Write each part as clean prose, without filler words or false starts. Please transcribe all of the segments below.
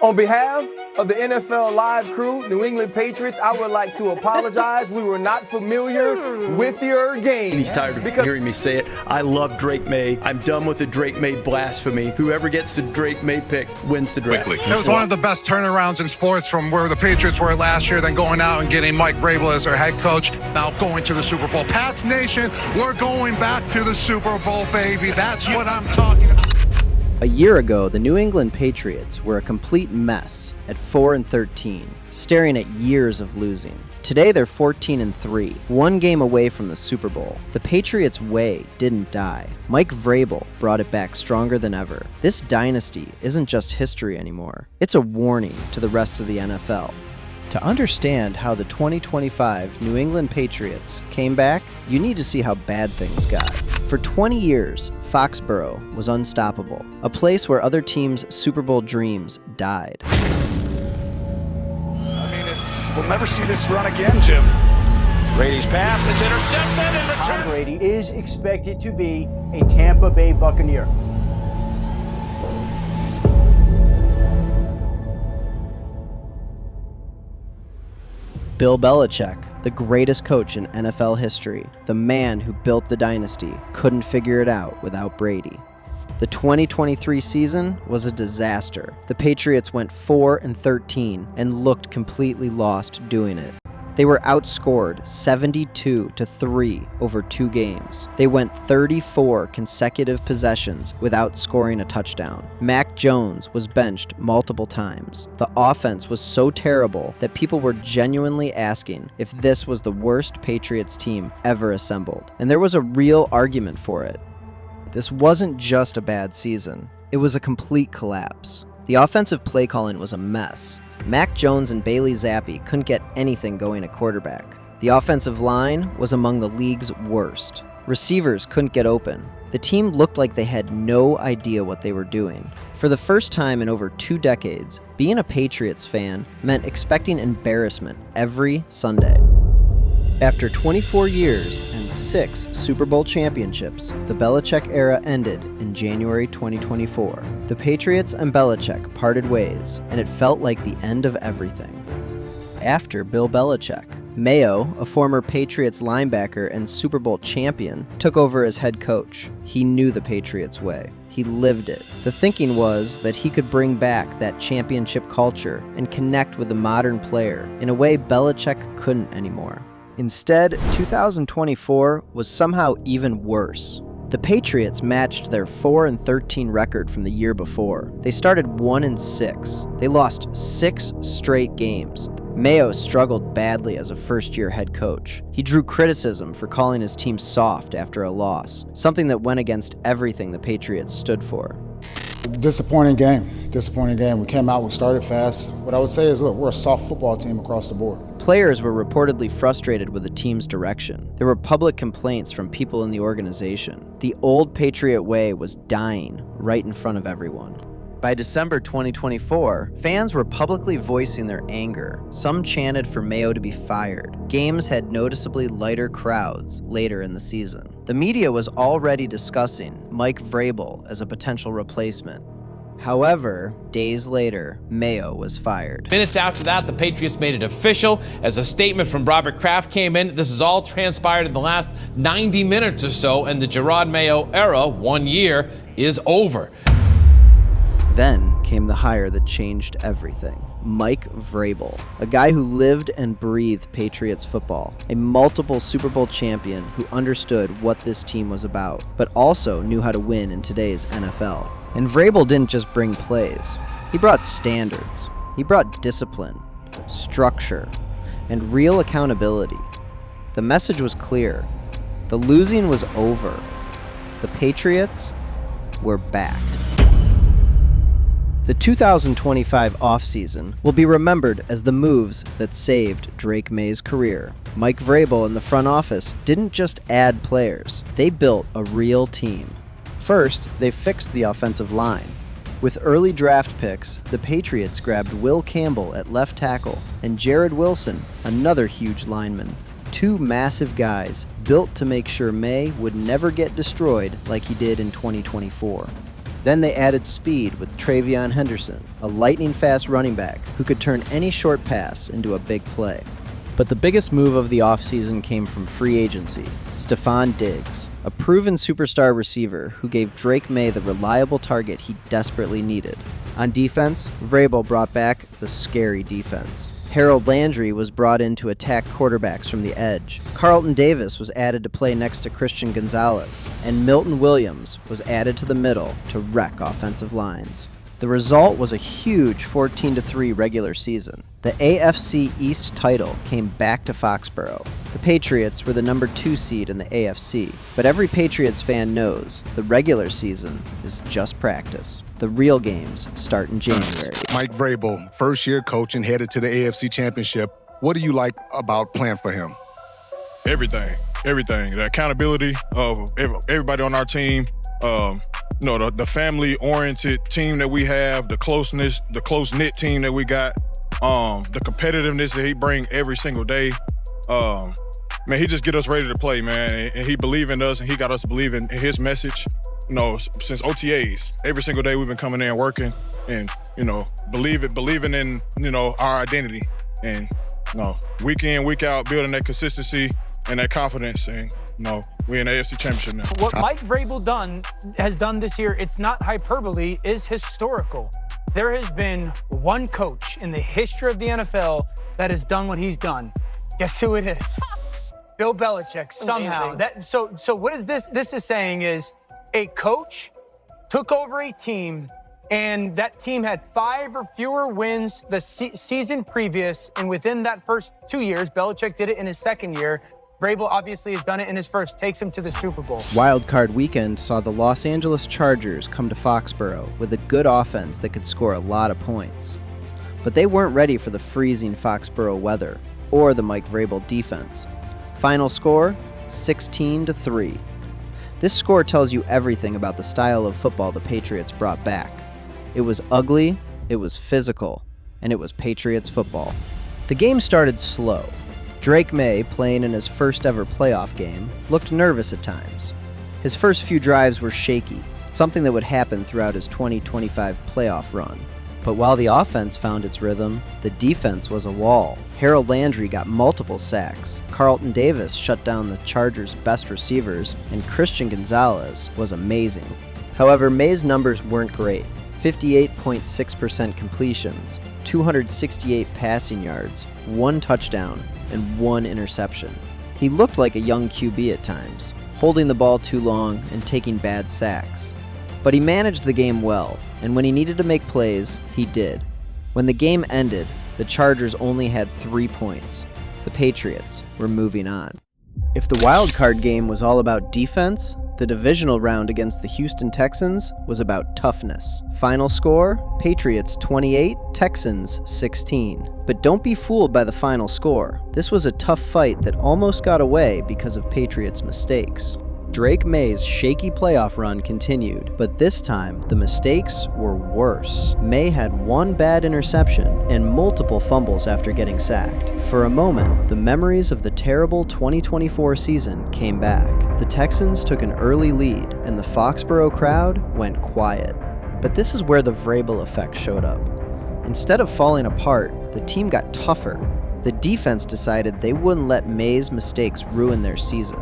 On behalf of the NFL Live crew, New England Patriots, I would like to apologize. We were not familiar with your game. He's tired of hearing me say it. I love Drake May. I'm done with the Drake May blasphemy. Whoever gets the Drake May pick wins the draft. Quickly. It was one of the best turnarounds in sports from where the Patriots were last year, then going out and getting Mike Vrabel as their head coach, now going to the Super Bowl. Pats Nation, we're going back to the Super Bowl, baby. That's what I'm talking about. A year ago, the New England Patriots were a complete mess at 4-13, staring at years of losing. Today they're 14-3, one game away from the Super Bowl. The Patriots' way didn't die. Mike Vrabel brought it back stronger than ever. This dynasty isn't just history anymore. It's a warning to the rest of the NFL. To understand how the 2025 New England Patriots came back, you need to see how bad things got. For 20 years, Foxborough was unstoppable, a place where other teams' Super Bowl dreams died. We'll never see this run again, Jim. Brady's pass, it's intercepted and returned. Tom Brady is expected to be a Tampa Bay Buccaneer. Bill Belichick, the greatest coach in NFL history, the man who built the dynasty, couldn't figure it out without Brady. The 2023 season was a disaster. The Patriots went 4-13 and looked completely lost doing it. They were outscored 72-3 over 2 games. They went 34 consecutive possessions without scoring a touchdown. Mac Jones was benched multiple times. The offense was so terrible that people were genuinely asking if this was the worst Patriots team ever assembled. And there was a real argument for it. This wasn't just a bad season. It was a complete collapse. The offensive play calling was a mess. Mac Jones and Bailey Zappi couldn't get anything going at quarterback. The offensive line was among the league's worst. Receivers couldn't get open. The team looked like they had no idea what they were doing. For the first time in over 2 decades, being a Patriots fan meant expecting embarrassment every Sunday. After 24 years and 6 Super Bowl championships, the Belichick era ended in January 2024. The Patriots and Belichick parted ways, and it felt like the end of everything. After Bill Belichick, Mayo, a former Patriots linebacker and Super Bowl champion, took over as head coach. He knew the Patriots way. He lived it. The thinking was that he could bring back that championship culture and connect with the modern player in a way Belichick couldn't anymore. Instead, 2024 was somehow even worse. The Patriots matched their 4-13 record from the year before. They started 1-6. They lost 6 straight games. Mayo struggled badly as a first-year head coach. He drew criticism for calling his team soft after a loss, something that went against everything the Patriots stood for. Disappointing game. We came out, we started fast. What I would say is, look, we're a soft football team across the board. Players were reportedly frustrated with the team's direction. There were public complaints from people in the organization. The old Patriot way was dying right in front of everyone. By December 2024, fans were publicly voicing their anger. Some chanted for Mayo to be fired. Games had noticeably lighter crowds later in the season. The media was already discussing Mike Vrabel as a potential replacement. However, days later, Mayo was fired. Minutes after that, the Patriots made it official as a statement from Robert Kraft came in. This has all transpired in the last 90 minutes or so, and the Gerard Mayo era, 1 year, is over. Then came the hire that changed everything. Mike Vrabel, a guy who lived and breathed Patriots football, a multiple Super Bowl champion who understood what this team was about, but also knew how to win in today's NFL. And Vrabel didn't just bring plays. He brought standards. He brought discipline, structure, and real accountability. The message was clear. The losing was over. The Patriots were back. The 2025 offseason will be remembered as the moves that saved Drake May's career. Mike Vrabel and the front office didn't just add players, they built a real team. First, they fixed the offensive line. With early draft picks, the Patriots grabbed Will Campbell at left tackle and Jared Wilson, another huge lineman. 2 massive guys built to make sure May would never get destroyed like he did in 2024. Then they added speed with Travion Henderson, a lightning-fast running back who could turn any short pass into a big play. But the biggest move of the offseason came from free agency, Stephon Diggs, a proven superstar receiver who gave Drake May the reliable target he desperately needed. On defense, Vrabel brought back the scary defense. Harold Landry was brought in to attack quarterbacks from the edge. Carlton Davis was added to play next to Christian Gonzalez, and Milton Williams was added to the middle to wreck offensive lines. The result was a huge 14-3 regular season. The AFC East title came back to Foxborough. The Patriots were the number 2 seed in the AFC, but every Patriots fan knows the regular season is just practice. The real games start in January. Mike Vrabel, first year coach and headed to the AFC Championship. What do you like about playing for him? Everything. The accountability of everybody on our team. The family-oriented team that we have, the closeness, the close-knit team that we got, the competitiveness that he brings every single day. Man, he just get us ready to play, man. And he believe in us, and he got us believing in his message. Since OTAs, every single day we've been coming in working and, believing in, our identity. And, week in, week out, building that consistency and that confidence. And, we in the AFC Championship now. What Mike Vrabel has done this year, it's not hyperbole, is historical. There has been one coach in the history of the NFL that has done what he's done. Guess who it is? Bill Belichick, somehow. So what is this? This is saying is a coach took over a team, and that team had 5 or fewer wins the season previous, and within that first 2 years, Belichick did it in his second year. Vrabel obviously has done it in his first, takes him to the Super Bowl. Wildcard weekend saw the Los Angeles Chargers come to Foxborough with a good offense that could score a lot of points. But they weren't ready for the freezing Foxborough weather or the Mike Vrabel defense. Final score, 16-3. This score tells you everything about the style of football the Patriots brought back. It was ugly, it was physical, and it was Patriots football. The game started slow. Drake May, playing in his first ever playoff game, looked nervous at times. His first few drives were shaky, something that would happen throughout his 2025 playoff run. But while the offense found its rhythm, the defense was a wall. Harold Landry got multiple sacks, Carlton Davis shut down the Chargers' best receivers, and Christian Gonzalez was amazing. However, May's numbers weren't great. 58.6% completions, 268 passing yards, 1 touchdown, and 1 interception. He looked like a young QB at times, holding the ball too long and taking bad sacks. But he managed the game well, and when he needed to make plays, he did. When the game ended, the Chargers only had 3 points. The Patriots were moving on. If the wildcard game was all about defense, the divisional round against the Houston Texans was about toughness. Final score, Patriots 28, Texans 16. But don't be fooled by the final score. This was a tough fight that almost got away because of Patriots' mistakes. Drake May's shaky playoff run continued, but this time the mistakes were worse. May had 1 bad interception and multiple fumbles after getting sacked. For a moment, the memories of the terrible 2024 season came back. The Texans took an early lead, and the Foxborough crowd went quiet. But this is where the Vrabel effect showed up. Instead of falling apart, the team got tougher. The defense decided they wouldn't let May's mistakes ruin their season.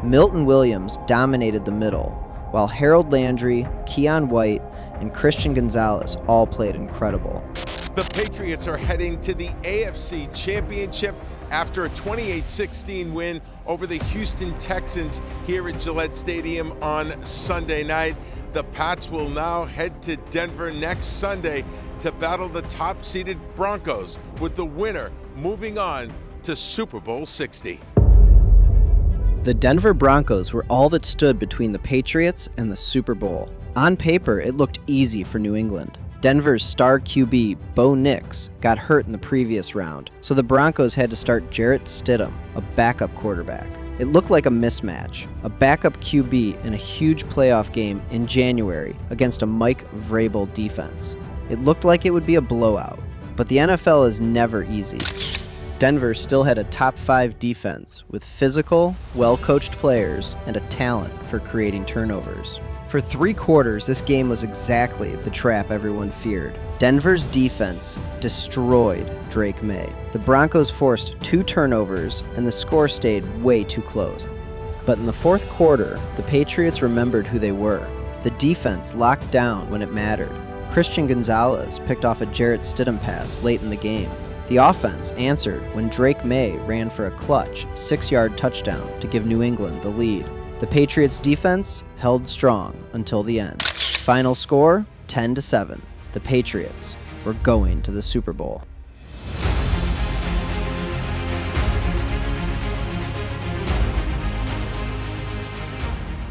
Milton Williams dominated the middle, while Harold Landry, Keon White, and Christian Gonzalez all played incredible. The Patriots are heading to the AFC Championship after a 28-16 win over the Houston Texans here at Gillette Stadium on Sunday night. The Pats will now head to Denver next Sunday to battle the top-seeded Broncos, with the winner moving on to Super Bowl 60. The Denver Broncos were all that stood between the Patriots and the Super Bowl. On paper, it looked easy for New England. Denver's star QB, Bo Nix, got hurt in the previous round, so the Broncos had to start Jarrett Stidham, a backup quarterback. It looked like a mismatch, a backup QB in a huge playoff game in January against a Mike Vrabel defense. It looked like it would be a blowout, but the NFL is never easy. Denver still had a top 5 defense with physical, well-coached players and a talent for creating turnovers. For 3 quarters, this game was exactly the trap everyone feared. Denver's defense destroyed Drake May. The Broncos forced 2 turnovers, and the score stayed way too close. But in the 4th quarter, the Patriots remembered who they were. The defense locked down when it mattered. Christian Gonzalez picked off a Jarrett Stidham pass late in the game. The offense answered when Drake May ran for a clutch 6-yard touchdown to give New England the lead. The Patriots' defense held strong until the end. Final score, 10-7. The Patriots were going to the Super Bowl.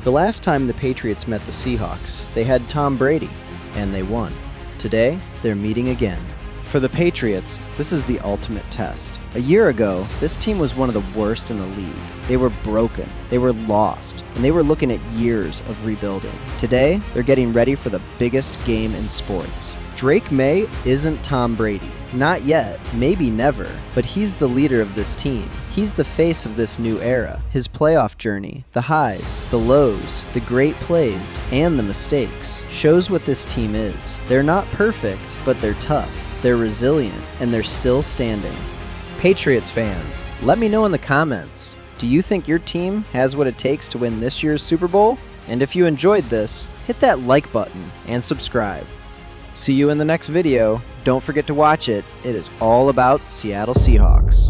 The last time the Patriots met the Seahawks, they had Tom Brady, and they won. Today, they're meeting again. For the Patriots, this is the ultimate test. A year ago, this team was one of the worst in the league. They were broken, they were lost, and they were looking at years of rebuilding. Today, they're getting ready for the biggest game in sports. Drake May isn't Tom Brady. Not yet, maybe never, but he's the leader of this team. He's the face of this new era. His playoff journey, the highs, the lows, the great plays, and the mistakes shows what this team is. They're not perfect, but they're tough. They're resilient, and they're still standing. Patriots fans, let me know in the comments. Do you think your team has what it takes to win this year's Super Bowl? And if you enjoyed this, hit that like button and subscribe. See you in the next video. Don't forget to watch it. It is all about Seattle Seahawks.